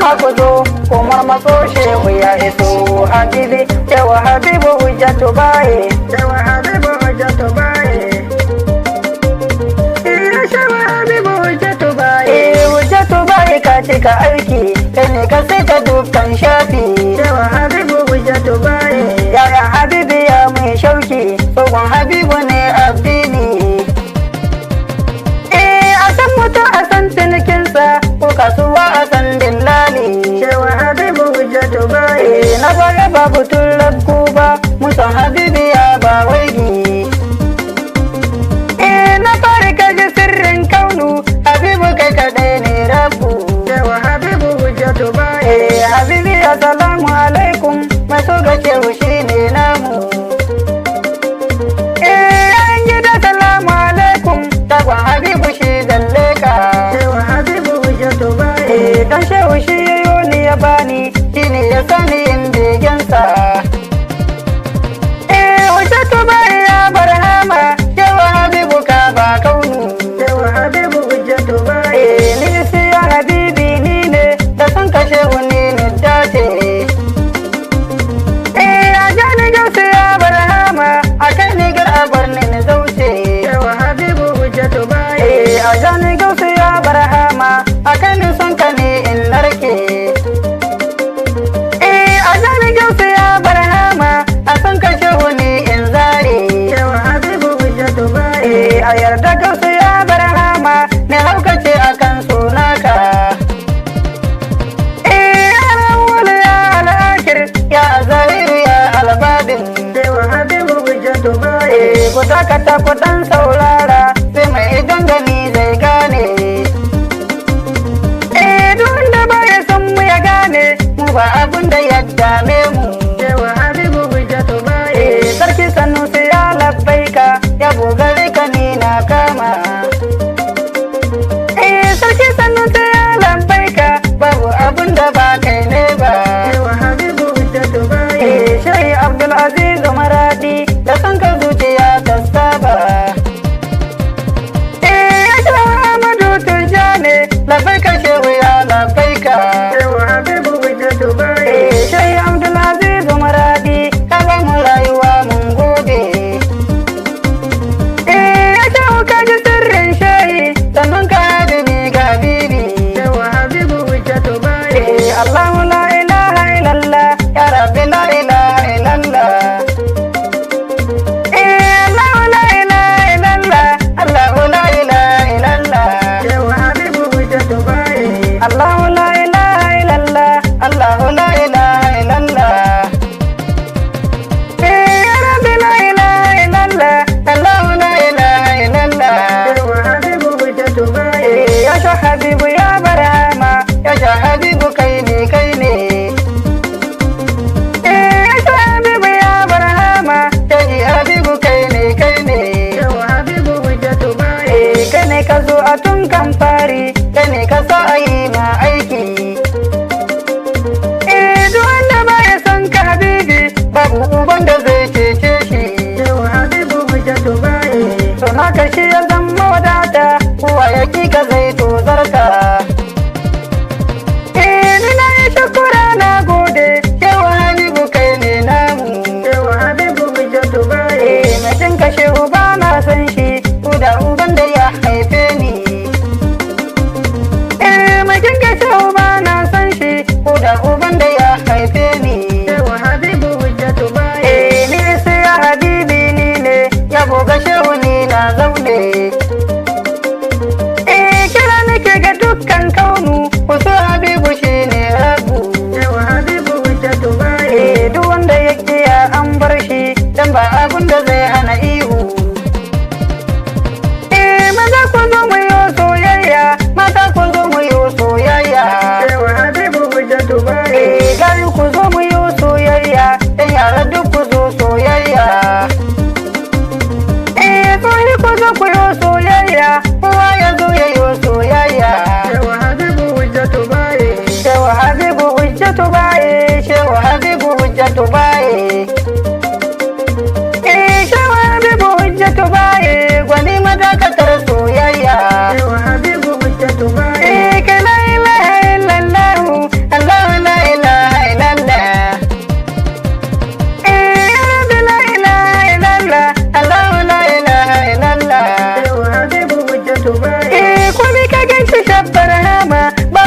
jama'a ku zo komar matso shehu ya iso habibi yawa habibu hujjatu baye yawa habibu hujjatu baye ya shawa habibu hujjatu baye hujjatu baye ka cika aiki kai ne ka sai ka dukkan shafi yawa habibu hujjatu baye yaya habibi ya mai shauki tsohon habibu ne addini a san mutum a san cinikinsa ko kasuwa a san dillali cewa habibu hujjatu baye na baya babu tun rabku ba musan habibi ya ba waigi na fari kaji sirrin kaunu habibu kai kadai ne rabu cewa habibu hujjatu baye habibi assalamu alaikum maso ga shehu shine namu an gida salamu alaikum takwan habibu shi zalle ka shehu habibu hujjatu baye dan shehu shi yayo ni ya bani shine ya sani in begensa hujjatu baye ya barhama shehu habibu ka ba kaunu shehu habibu hujjatu baye ni siya habibi ni ne da san ka shehu ni ne dace a jani gausu ya barhama a kai ni gar a barni na zauce shehu habibu hujjatu baye a jani gausu ya barhama a kai ni son ka ne in narke a jani gausu ya barhama a son ka shehu ni in zare shehu habibu hujjatu baye a yarda gausu ya barhama ne haukace a kan sunaka ya zahiru ya albadin shehu habibu hujjatu baye ku dakata ku dan saurara sai mai idan gani zai gane duk wanda baya son mu ya gane mu ba abun da ya dame mu shehu habibu hujjatu baye sarki sanusi ya labbaika ya bugare ka ni na kama sarki sanusi ya labbaika babu abun da ba kai ne ba Shehi Abdulaziz Maradi da san ka zuciya ta saba ya sha Ahmadu Tijjani labbaika shehu ya labbaika shehu habibu hujjatu baye Shehi Abdulaziz Maradi ka ba mu rayuwa mun gode ya sha ka ji sirrin shehi sannan ka habibi ga bibi shehu habibu hujjatu baye Allahu la ilaha illallah ya rabbi la ilaha illallah Allahu la ilaha illallah Allahu la ilaha illallah shehu habibu hujjatu baye Allahu la ilaha illallah Allahu la ilaha illallah ya rabbi la ilaha illallah Allahu la ilaha illallah shehu habibu hujjatu baye ya sha habibu ya barhama ya sha habibu kai ne ka zo a tun kan fari kai ne ka sa a yi ma aiki duk wanda ba ya son ka habibi babu uban da zai cece shi shehu habibu hujjatu baye to naka shi ya zama wadata kowa ya ki ka zai tozarka ni na yi shukura na gode shehu habibu kai ne namu shehu habibu hujjatu baye mutum ka shehu ba na san shi da uban da ya haife ni mutum ka shehu ba na san shi ko da uban da ya haife ni shehu habibu hujjatu baye ni sai ya habibi ni ne ya boga shehu ni na zaune kira nake ga dukkan kaunu ku so habibu shi ne rabu shehu habibu hujjatu baye duk wanda ya kiya an bar shi dan ba abun da zai hana ihu maza ku zo mu yi soyayya mata ku zo mu yi soyayya shehu habibu hujjatu baye gari ku zo mu yi soyayya dan yara duk ku zo soyayya soyi ku zo ku yi soyayya kowa ya zo ya yi soyayya shehu habibu hujjatu baye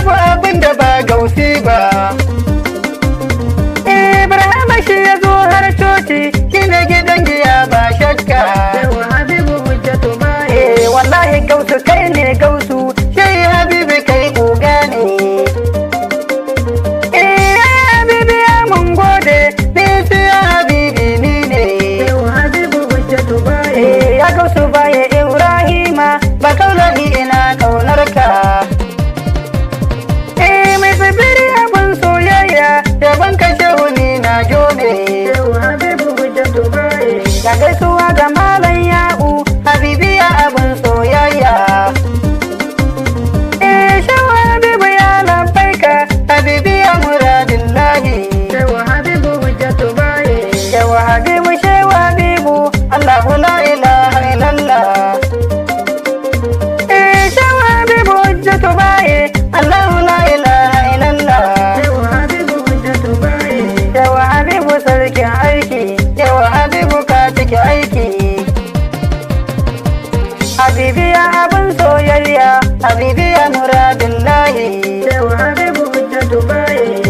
babu abin da ba gausi ba. Ibrahim shi ya zo har coci, gina gidan giya ba shakka. Wallahi gausu kai ne gausu, shai Habibu kai goga ne. Habibi ya mun gode, ni siya Habibi ni ne. Ya gausu baya Ibrahima, ba kaulahi ina kaunarka. Mai tsibiri abin soyayya, yaban ka shehu ni na jone. Ya gaisuwa ga malam ya'u, Habibi ya abin soyayya. Shehu Habibu ya labbaika, Habibi ya muradillahi. Shehu Habibu, Shehu Habibu, Allahu la ilaha illallah. Shehu Habibu hujjatu baye, Allahu la ilaha illallah. Shehu Habibu sarkin aiki, Shehu Habibu ka cike aiki. Habibi ya abin soyayya, Habibi ya muradillahi. Shehu Habibu hujjatu baye.